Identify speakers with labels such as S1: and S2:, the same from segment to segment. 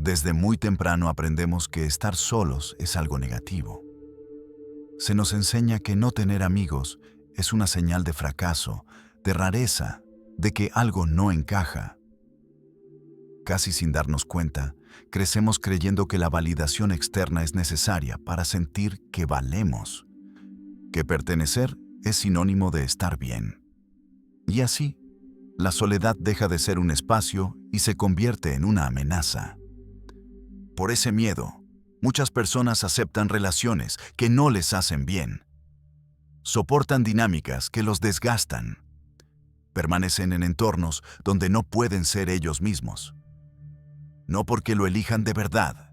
S1: Desde muy temprano aprendemos que estar solos es algo negativo. Se nos enseña que no tener amigos es una señal de fracaso, de rareza, de que algo no encaja. Casi sin darnos cuenta, crecemos creyendo que la validación externa es necesaria para sentir que valemos, que pertenecer es sinónimo de estar bien. Y así, la soledad deja de ser un espacio y se convierte en una amenaza. Por ese miedo, muchas personas aceptan relaciones que no les hacen bien. Soportan dinámicas que los desgastan. Permanecen en entornos donde no pueden ser ellos mismos. No porque lo elijan de verdad,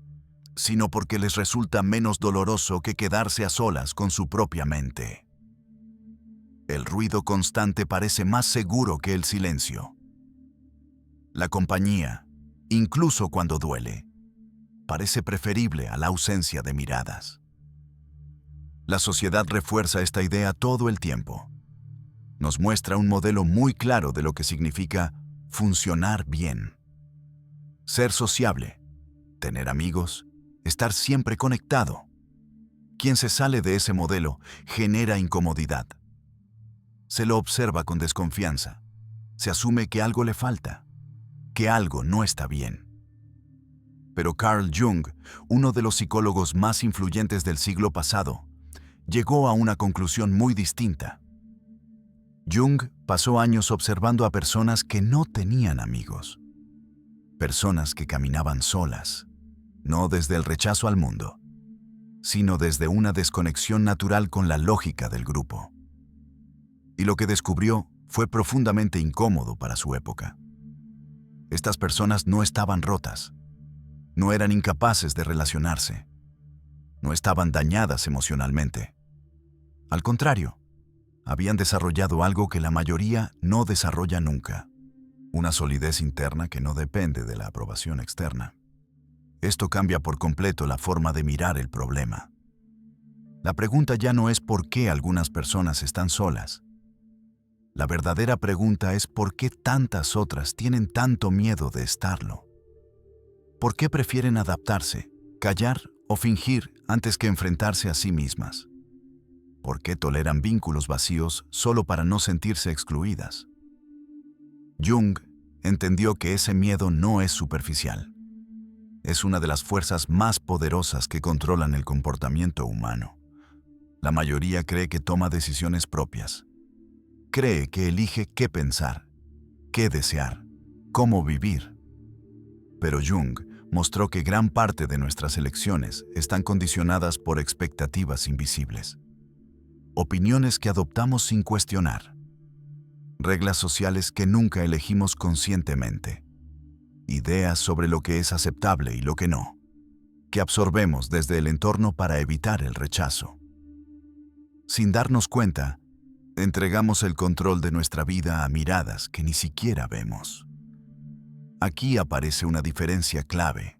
S1: sino porque les resulta menos doloroso que quedarse a solas con su propia mente. El ruido constante parece más seguro que el silencio. La compañía, incluso cuando duele, parece preferible a la ausencia de miradas. La sociedad refuerza esta idea todo el tiempo. Nos muestra un modelo muy claro de lo que significa funcionar bien. Ser sociable, tener amigos, estar siempre conectado. Quien se sale de ese modelo genera incomodidad. Se lo observa con desconfianza. Se asume que algo le falta, que algo no está bien. Pero Carl Jung, uno de los psicólogos más influyentes del siglo pasado, llegó a una conclusión muy distinta. Jung pasó años observando a personas que no tenían amigos. Personas que caminaban solas, no desde el rechazo al mundo, sino desde una desconexión natural con la lógica del grupo. Y lo que descubrió fue profundamente incómodo para su época. Estas personas no estaban rotas, no eran incapaces de relacionarse, no estaban dañadas emocionalmente. Al contrario, habían desarrollado algo que la mayoría no desarrolla nunca, una solidez interna que no depende de la aprobación externa. Esto cambia por completo la forma de mirar el problema. La pregunta ya no es por qué algunas personas están solas. La verdadera pregunta es por qué tantas otras tienen tanto miedo de estarlo. ¿Por qué prefieren adaptarse, callar o fingir antes que enfrentarse a sí mismas? ¿Por qué toleran vínculos vacíos solo para no sentirse excluidas? Jung entendió que ese miedo no es superficial. Es una de las fuerzas más poderosas que controlan el comportamiento humano. La mayoría cree que toma decisiones propias. Cree que elige qué pensar, qué desear, cómo vivir. Pero Jung mostró que gran parte de nuestras elecciones están condicionadas por expectativas invisibles. Opiniones que adoptamos sin cuestionar. Reglas sociales que nunca elegimos conscientemente. Ideas sobre lo que es aceptable y lo que no, que absorbemos desde el entorno para evitar el rechazo. Sin darnos cuenta, entregamos el control de nuestra vida a miradas que ni siquiera vemos. Aquí aparece una diferencia clave.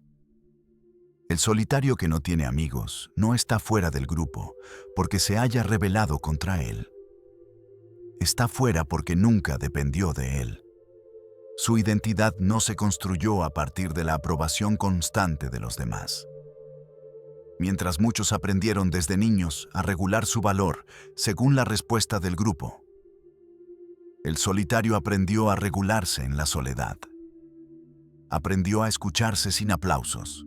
S1: El solitario que no tiene amigos no está fuera del grupo porque se haya rebelado contra él. Está fuera porque nunca dependió de él. Su identidad no se construyó a partir de la aprobación constante de los demás. Mientras muchos aprendieron desde niños a regular su valor según la respuesta del grupo, el solitario aprendió a regularse en la soledad. Aprendió a escucharse sin aplausos.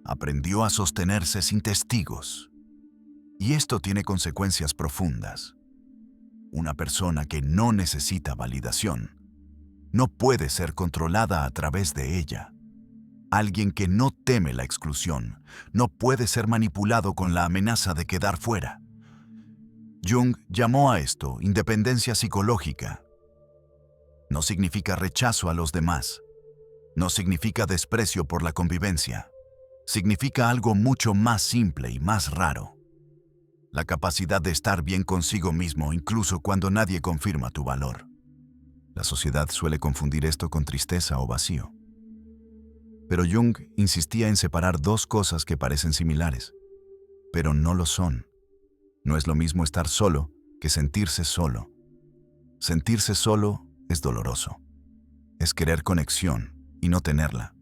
S1: Aprendió a sostenerse sin testigos. Y esto tiene consecuencias profundas. Una persona que no necesita validación no puede ser controlada a través de ella. Alguien que no teme la exclusión no puede ser manipulado con la amenaza de quedar fuera. Jung llamó a esto independencia psicológica. No significa rechazo a los demás. No significa desprecio por la convivencia. Significa algo mucho más simple y más raro. La capacidad de estar bien consigo mismo incluso cuando nadie confirma tu valor. La sociedad suele confundir esto con tristeza o vacío. Pero Jung insistía en separar dos cosas que parecen similares, pero no lo son. No es lo mismo estar solo que sentirse solo. Sentirse solo es doloroso. Es querer conexión y no tenerla.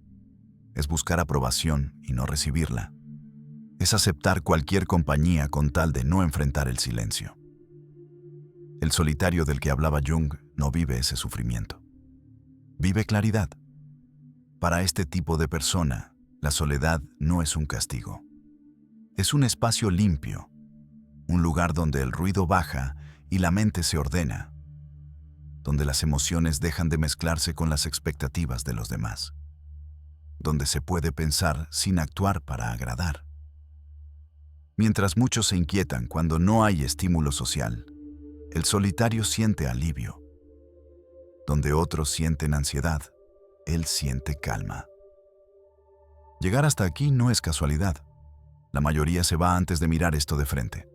S1: es buscar aprobación y no recibirla. Es aceptar cualquier compañía con tal de no enfrentar el silencio. El solitario del que hablaba Jung no vive ese sufrimiento. Vive claridad. Para este tipo de persona, la soledad no es un castigo. Es un espacio limpio, un lugar donde el ruido baja y la mente se ordena, donde las emociones dejan de mezclarse con las expectativas de los demás, donde se puede pensar sin actuar para agradar. Mientras muchos se inquietan cuando no hay estímulo social, el solitario siente alivio. Donde otros sienten ansiedad, él siente calma. Llegar hasta aquí no es casualidad. La mayoría se va antes de mirar esto de frente.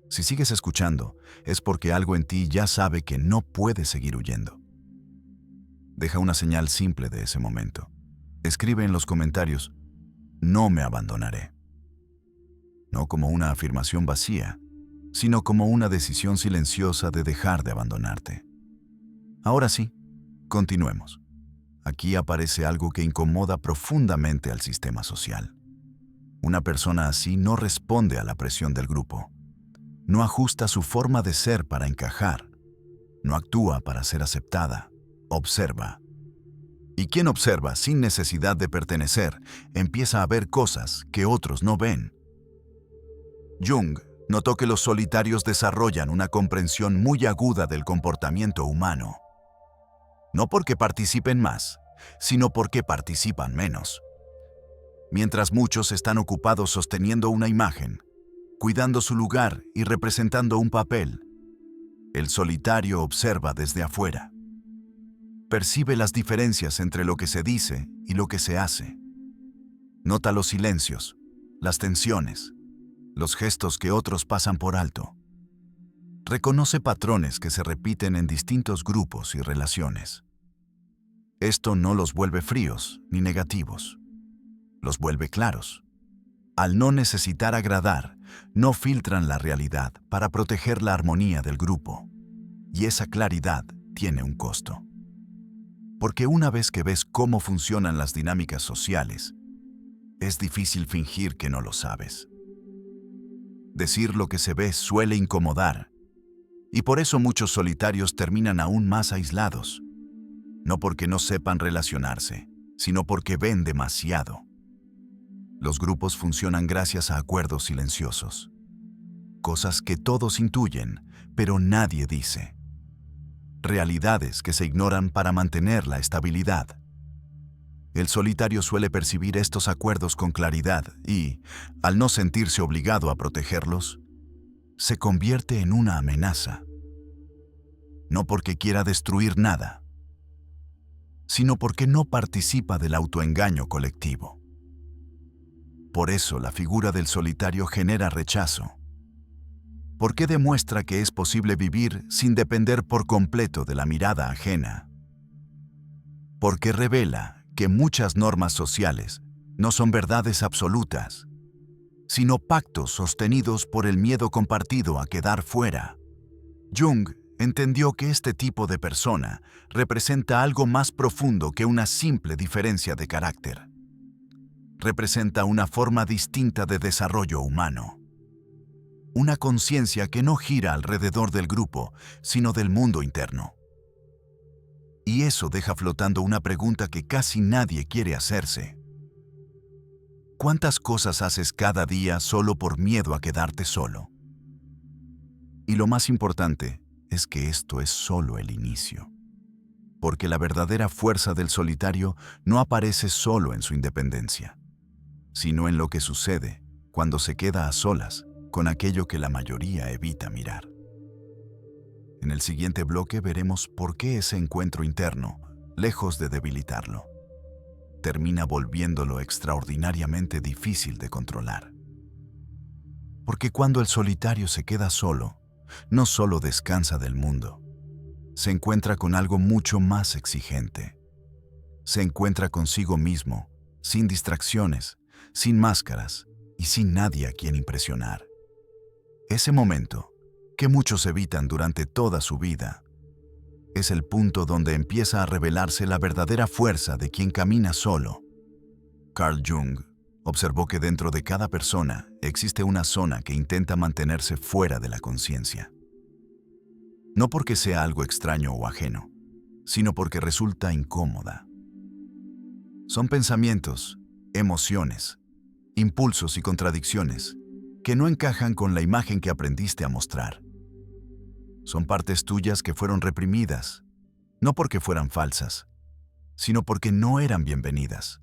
S1: Si sigues escuchando, es porque algo en ti ya sabe que no puede seguir huyendo. Deja una señal simple de ese momento. Escribe en los comentarios: no me abandonaré. No como una afirmación vacía, sino como una decisión silenciosa de dejar de abandonarte. Ahora sí, continuemos. Aquí aparece algo que incomoda profundamente al sistema social. Una persona así no responde a la presión del grupo. No ajusta su forma de ser para encajar. No actúa para ser aceptada. Observa. Y quien observa sin necesidad de pertenecer, empieza a ver cosas que otros no ven. Jung notó que los solitarios desarrollan una comprensión muy aguda del comportamiento humano. No porque participen más, sino porque participan menos. Mientras muchos están ocupados sosteniendo una imagen, cuidando su lugar y representando un papel, el solitario observa desde afuera. Percibe las diferencias entre lo que se dice y lo que se hace. Nota los silencios, las tensiones, los gestos que otros pasan por alto. Reconoce patrones que se repiten en distintos grupos y relaciones. Esto no los vuelve fríos ni negativos. Los vuelve claros. Al no necesitar agradar, no filtran la realidad para proteger la armonía del grupo. Y esa claridad tiene un costo. Porque una vez que ves cómo funcionan las dinámicas sociales, es difícil fingir que no lo sabes. Decir lo que se ve suele incomodar, y por eso muchos solitarios terminan aún más aislados. No porque no sepan relacionarse, sino porque ven demasiado. Los grupos funcionan gracias a acuerdos silenciosos. Cosas que todos intuyen, pero nadie dice. Realidades que se ignoran para mantener la estabilidad. El solitario suele percibir estos acuerdos con claridad y, al no sentirse obligado a protegerlos, se convierte en una amenaza. No porque quiera destruir nada, sino porque no participa del autoengaño colectivo. Por eso la figura del solitario genera rechazo. Porque demuestra que es posible vivir sin depender por completo de la mirada ajena. Porque revela que muchas normas sociales no son verdades absolutas, sino pactos sostenidos por el miedo compartido a quedar fuera. Jung entendió que este tipo de persona representa algo más profundo que una simple diferencia de carácter. Representa una forma distinta de desarrollo humano. Una conciencia que no gira alrededor del grupo, sino del mundo interno. Y eso deja flotando una pregunta que casi nadie quiere hacerse. ¿Cuántas cosas haces cada día solo por miedo a quedarte solo? Y lo más importante es que esto es solo el inicio. Porque la verdadera fuerza del solitario no aparece solo en su independencia, sino en lo que sucede cuando se queda a solas con aquello que la mayoría evita mirar. En el siguiente bloque veremos por qué ese encuentro interno, lejos de debilitarlo, termina volviéndolo extraordinariamente difícil de controlar. Porque cuando el solitario se queda solo, no solo descansa del mundo, se encuentra con algo mucho más exigente. Se encuentra consigo mismo, sin distracciones, sin máscaras y sin nadie a quien impresionar. Ese momento, que muchos evitan durante toda su vida, es el punto donde empieza a revelarse la verdadera fuerza de quien camina solo, Carl Jung observó que dentro de cada persona existe una zona que intenta mantenerse fuera de la conciencia. No porque sea algo extraño o ajeno, sino porque resulta incómoda. Son pensamientos, emociones, impulsos y contradicciones que no encajan con la imagen que aprendiste a mostrar. Son partes tuyas que fueron reprimidas, no porque fueran falsas, sino porque no eran bienvenidas.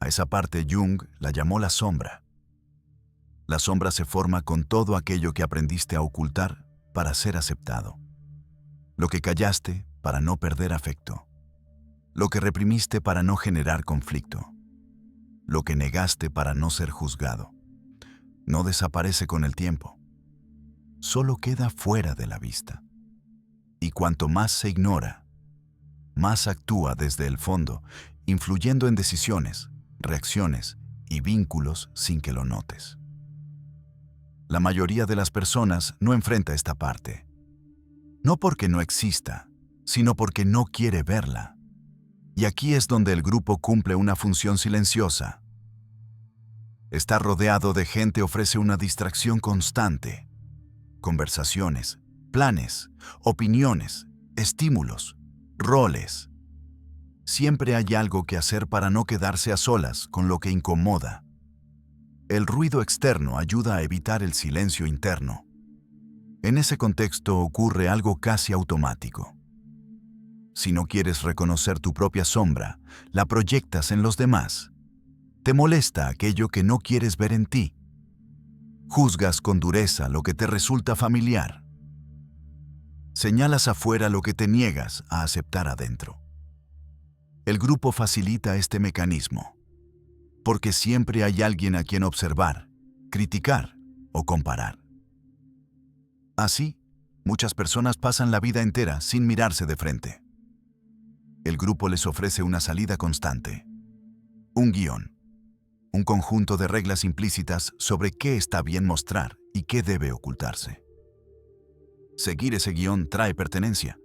S1: A esa parte Jung la llamó la sombra. La sombra se forma con todo aquello que aprendiste a ocultar para ser aceptado. Lo que callaste para no perder afecto. Lo que reprimiste para no generar conflicto. Lo que negaste para no ser juzgado. No desaparece con el tiempo. Solo queda fuera de la vista. Y cuanto más se ignora, más actúa desde el fondo, influyendo en decisiones, reacciones y vínculos sin que lo notes. La mayoría de las personas no enfrenta esta parte. No porque no exista, sino porque no quiere verla. Y aquí es donde el grupo cumple una función silenciosa. Estar rodeado de gente ofrece una distracción constante. Conversaciones, planes, opiniones, estímulos, roles. Siempre hay algo que hacer para no quedarse a solas con lo que incomoda. El ruido externo ayuda a evitar el silencio interno. En ese contexto ocurre algo casi automático. Si no quieres reconocer tu propia sombra, la proyectas en los demás. Te molesta aquello que no quieres ver en ti. Juzgas con dureza lo que te resulta familiar. Señalas afuera lo que te niegas a aceptar adentro. El grupo facilita este mecanismo, porque siempre hay alguien a quien observar, criticar o comparar. Así, muchas personas pasan la vida entera sin mirarse de frente. El grupo les ofrece una salida constante, un guión, un conjunto de reglas implícitas sobre qué está bien mostrar y qué debe ocultarse. Seguir ese guión trae pertenencia,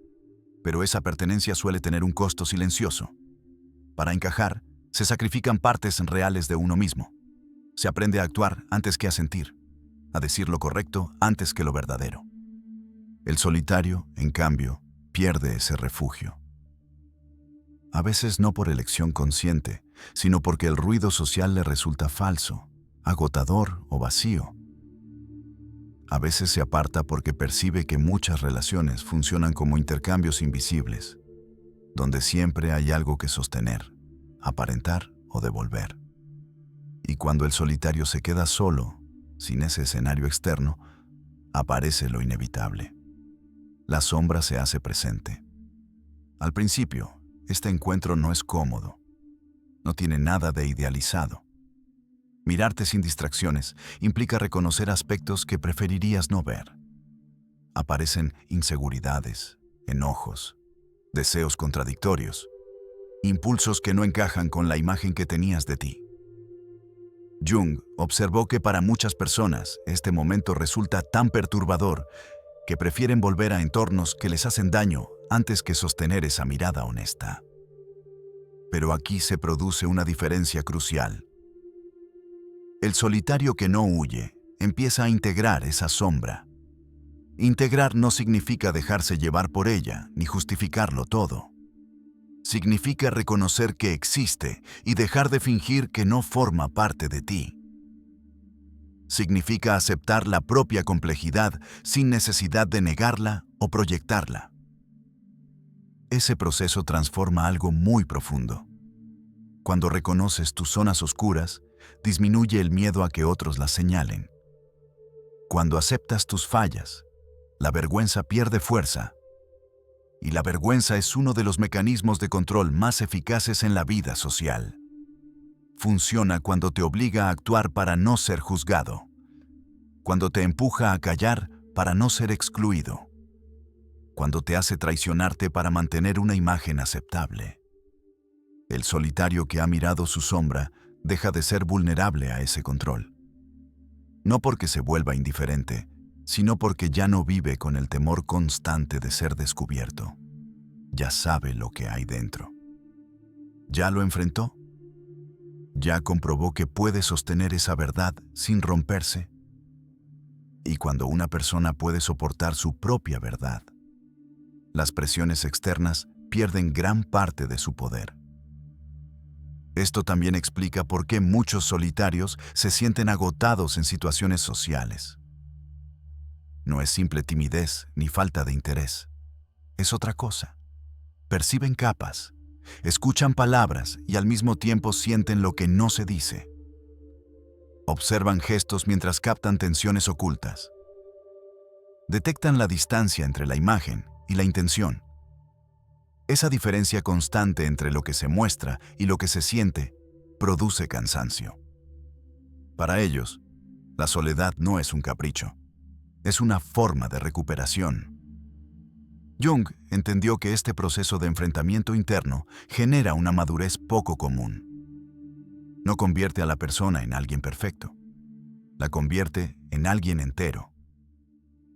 S1: pero esa pertenencia suele tener un costo silencioso. Para encajar, se sacrifican partes reales de uno mismo. Se aprende a actuar antes que a sentir, a decir lo correcto antes que lo verdadero. El solitario, en cambio, pierde ese refugio. A veces no por elección consciente, sino porque el ruido social le resulta falso, agotador o vacío. A veces se aparta porque percibe que muchas relaciones funcionan como intercambios invisibles, donde siempre hay algo que sostener, aparentar o devolver. Y cuando el solitario se queda solo, sin ese escenario externo, aparece lo inevitable. La sombra se hace presente. Al principio, este encuentro no es cómodo. No tiene nada de idealizado. Mirarte sin distracciones implica reconocer aspectos que preferirías no ver. Aparecen inseguridades, enojos, deseos contradictorios, impulsos que no encajan con la imagen que tenías de ti. Jung observó que para muchas personas este momento resulta tan perturbador que prefieren volver a entornos que les hacen daño antes que sostener esa mirada honesta. Pero aquí se produce una diferencia crucial. El solitario que no huye empieza a integrar esa sombra. Integrar no significa dejarse llevar por ella ni justificarlo todo. Significa reconocer que existe y dejar de fingir que no forma parte de ti. Significa aceptar la propia complejidad sin necesidad de negarla o proyectarla. Ese proceso transforma algo muy profundo. Cuando reconoces tus zonas oscuras, disminuye el miedo a que otros las señalen. Cuando aceptas tus fallas, la vergüenza pierde fuerza. Y la vergüenza es uno de los mecanismos de control más eficaces en la vida social. Funciona cuando te obliga a actuar para no ser juzgado, cuando te empuja a callar para no ser excluido, cuando te hace traicionarte para mantener una imagen aceptable. El solitario que ha mirado su sombra deja de ser vulnerable a ese control. No porque se vuelva indiferente, sino porque ya no vive con el temor constante de ser descubierto. Ya sabe lo que hay dentro. ¿Ya lo enfrentó? Ya comprobó que puede sostener esa verdad sin romperse. Y cuando una persona puede soportar su propia verdad, las presiones externas pierden gran parte de su poder. Esto también explica por qué muchos solitarios se sienten agotados en situaciones sociales. No es simple timidez ni falta de interés. Es otra cosa. Perciben capas, escuchan palabras y al mismo tiempo sienten lo que no se dice. Observan gestos mientras captan tensiones ocultas. Detectan la distancia entre la imagen y la intención. Esa diferencia constante entre lo que se muestra y lo que se siente produce cansancio. Para ellos, la soledad no es un capricho, es una forma de recuperación. Jung entendió que este proceso de enfrentamiento interno genera una madurez poco común. No convierte a la persona en alguien perfecto, la convierte en alguien entero.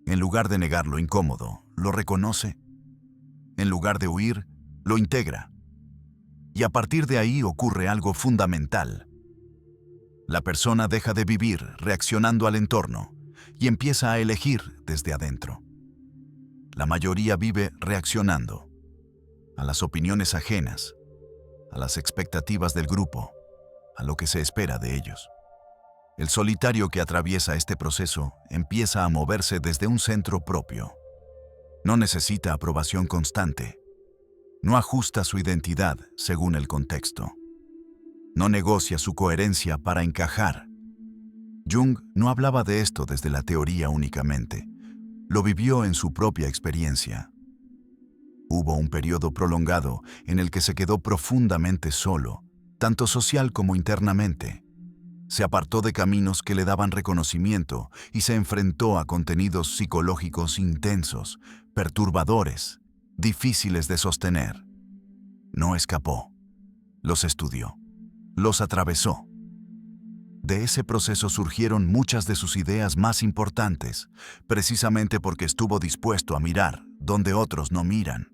S1: En lugar de negar lo incómodo, lo reconoce. En lugar de huir, lo integra. Y a partir de ahí ocurre algo fundamental. La persona deja de vivir reaccionando al entorno y empieza a elegir desde adentro. La mayoría vive reaccionando a las opiniones ajenas, a las expectativas del grupo, a lo que se espera de ellos. El solitario que atraviesa este proceso empieza a moverse desde un centro propio. No necesita aprobación constante. No ajusta su identidad según el contexto. No negocia su coherencia para encajar. Jung no hablaba de esto desde la teoría únicamente. Lo vivió en su propia experiencia. Hubo un periodo prolongado en el que se quedó profundamente solo, tanto social como internamente. Se apartó de caminos que le daban reconocimiento y se enfrentó a contenidos psicológicos intensos, perturbadores, difíciles de sostener. No escapó, los estudió, los atravesó. De ese proceso surgieron muchas de sus ideas más importantes, precisamente porque estuvo dispuesto a mirar donde otros no miran.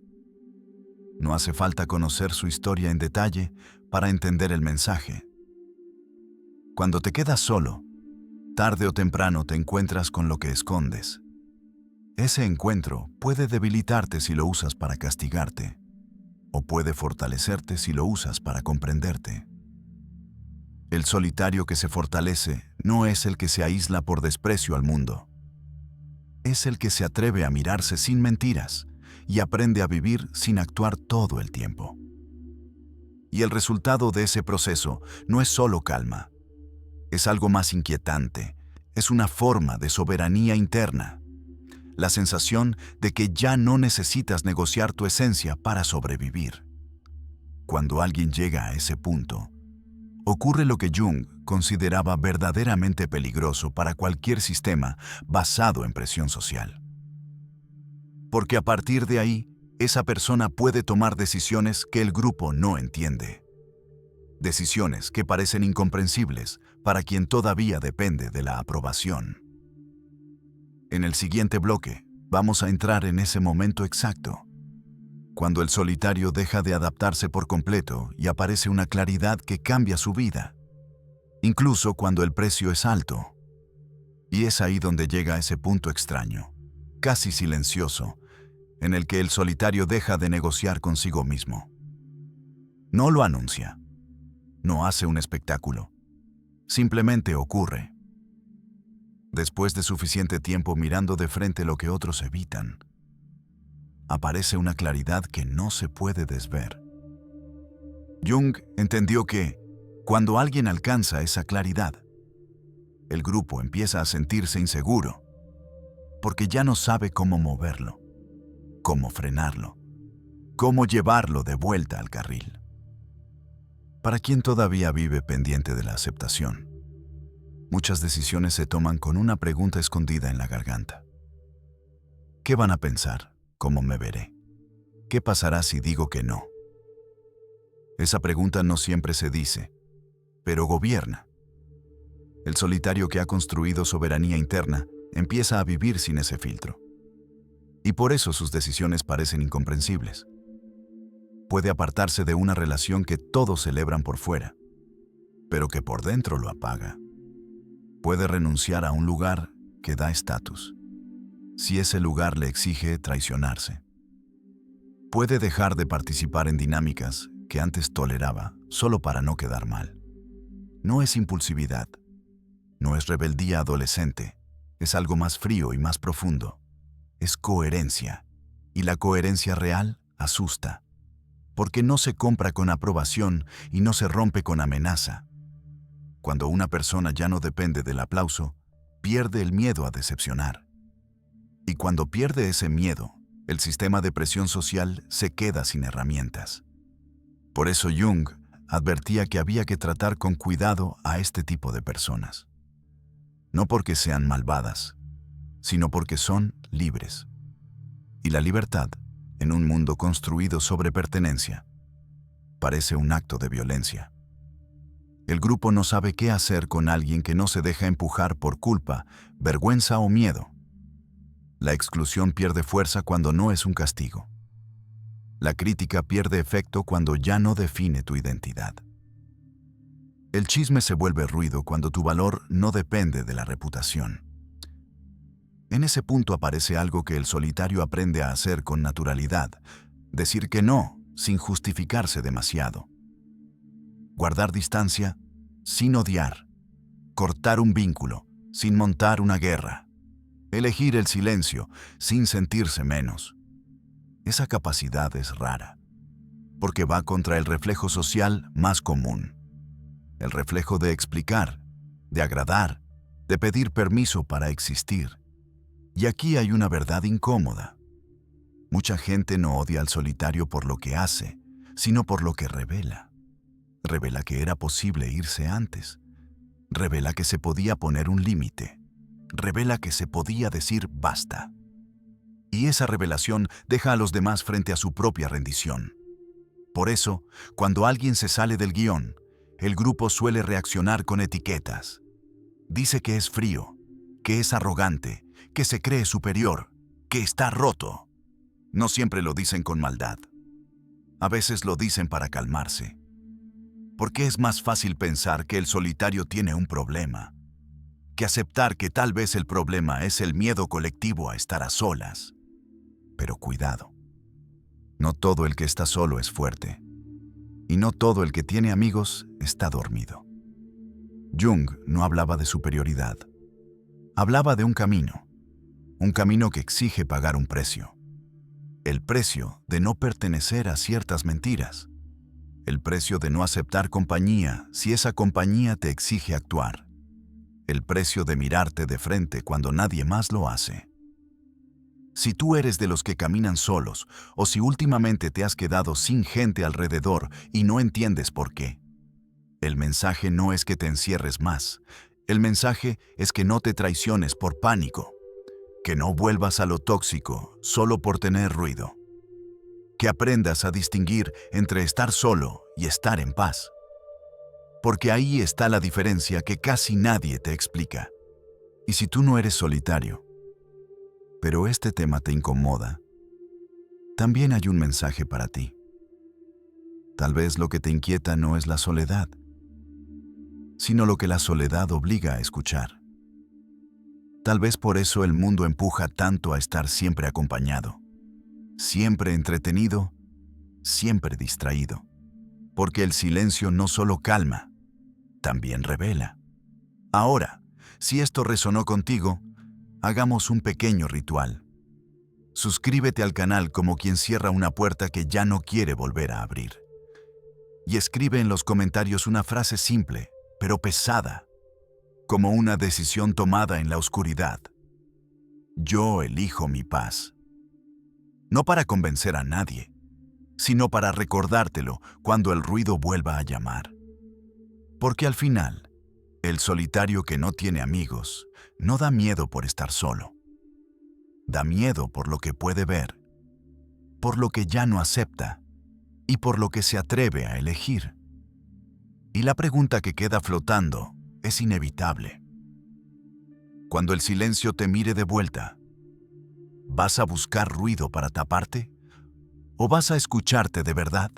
S1: No hace falta conocer su historia en detalle para entender el mensaje. Cuando te quedas solo, tarde o temprano te encuentras con lo que escondes. Ese encuentro puede debilitarte si lo usas para castigarte, o puede fortalecerte si lo usas para comprenderte. El solitario que se fortalece no es el que se aísla por desprecio al mundo. Es el que se atreve a mirarse sin mentiras y aprende a vivir sin actuar todo el tiempo. Y el resultado de ese proceso no es solo calma. Es algo más inquietante. Es una forma de soberanía interna. La sensación de que ya no necesitas negociar tu esencia para sobrevivir. Cuando alguien llega a ese punto, ocurre lo que Jung consideraba verdaderamente peligroso para cualquier sistema basado en presión social. Porque a partir de ahí, esa persona puede tomar decisiones que el grupo no entiende. Decisiones que parecen incomprensibles para quien todavía depende de la aprobación. En el siguiente bloque, vamos a entrar en ese momento exacto, cuando el solitario deja de adaptarse por completo y aparece una claridad que cambia su vida, incluso cuando el precio es alto. Y es ahí donde llega ese punto extraño, casi silencioso, en el que el solitario deja de negociar consigo mismo. No lo anuncia, no hace un espectáculo, simplemente ocurre. Después de suficiente tiempo mirando de frente lo que otros evitan, aparece una claridad que no se puede desver. Jung entendió que, cuando alguien alcanza esa claridad, el grupo empieza a sentirse inseguro, porque ya no sabe cómo moverlo, cómo frenarlo, cómo llevarlo de vuelta al carril. Para quien todavía vive pendiente de la aceptación, muchas decisiones se toman con una pregunta escondida en la garganta. ¿Qué van a pensar? ¿Cómo me veré? ¿Qué pasará si digo que no? Esa pregunta no siempre se dice, pero gobierna. El solitario que ha construido soberanía interna empieza a vivir sin ese filtro. Y por eso sus decisiones parecen incomprensibles. Puede apartarse de una relación que todos celebran por fuera. pero que por dentro lo apaga. Puede renunciar a un lugar que da estatus, si ese lugar le exige traicionarse. Puede dejar de participar en dinámicas que antes toleraba solo para no quedar mal. No es impulsividad, no es rebeldía adolescente, es algo más frío y más profundo. Es coherencia, y la coherencia real asusta, porque no se compra con aprobación y no se rompe con amenaza. Cuando una persona ya no depende del aplauso, pierde el miedo a decepcionar. Y cuando pierde ese miedo, el sistema de presión social se queda sin herramientas. Por eso Jung advertía que había que tratar con cuidado a este tipo de personas. No porque sean malvadas, sino porque son libres. Y la libertad, en un mundo construido sobre pertenencia, parece un acto de violencia. El grupo no sabe qué hacer con alguien que no se deja empujar por culpa, vergüenza o miedo. La exclusión pierde fuerza cuando no es un castigo. La crítica pierde efecto cuando ya no define tu identidad. El chisme se vuelve ruido cuando tu valor no depende de la reputación. En ese punto aparece algo que el solitario aprende a hacer con naturalidad: decir que no, sin justificarse demasiado. Guardar distancia, sin odiar. Cortar un vínculo, sin montar una guerra. Elegir el silencio, sin sentirse menos. Esa capacidad es rara, porque va contra el reflejo social más común. El reflejo de explicar, de agradar, de pedir permiso para existir. Y aquí hay una verdad incómoda. Mucha gente no odia al solitario por lo que hace, sino por lo que revela. Revela que era posible irse antes. Revela que se podía poner un límite. Revela que se podía decir basta. Y esa revelación deja a los demás frente a su propia rendición. Por eso, cuando alguien se sale del guión, el grupo suele reaccionar con etiquetas. Dice que es frío, que es arrogante, que se cree superior, que está roto. No siempre lo dicen con maldad. A veces lo dicen para calmarse. Porque es más fácil pensar que el solitario tiene un problema, que aceptar que tal vez el problema es el miedo colectivo a estar a solas. Pero cuidado, no todo el que está solo es fuerte, y no todo el que tiene amigos está dormido. Jung no hablaba de superioridad, hablaba de un camino que exige pagar un precio. El precio de no pertenecer a ciertas mentiras, el precio de no aceptar compañía si esa compañía te exige actuar, el precio de mirarte de frente cuando nadie más lo hace. Si tú eres de los que caminan solos, o si últimamente te has quedado sin gente alrededor y no entiendes por qué, el mensaje no es que te encierres más, el mensaje es que no te traiciones por pánico, que no vuelvas a lo tóxico solo por tener ruido, que aprendas a distinguir entre estar solo y estar en paz. Porque ahí está la diferencia que casi nadie te explica. Y si tú no eres solitario, pero este tema te incomoda, también hay un mensaje para ti. Tal vez lo que te inquieta no es la soledad, sino lo que la soledad obliga a escuchar. Tal vez por eso el mundo empuja tanto a estar siempre acompañado, siempre entretenido, siempre distraído. Porque el silencio no solo calma, también revela. Ahora, si esto resonó contigo, hagamos un pequeño ritual. Suscríbete al canal como quien cierra una puerta que ya no quiere volver a abrir. Y escribe en los comentarios una frase simple, pero pesada, como una decisión tomada en la oscuridad. Yo elijo mi paz. No para convencer a nadie, sino para recordártelo cuando el ruido vuelva a llamar. Porque al final, el solitario que no tiene amigos no da miedo por estar solo. Da miedo por lo que puede ver, por lo que ya no acepta y por lo que se atreve a elegir. Y la pregunta que queda flotando es inevitable. Cuando el silencio te mire de vuelta, ¿vas a buscar ruido para taparte? ¿O vas a escucharte de verdad?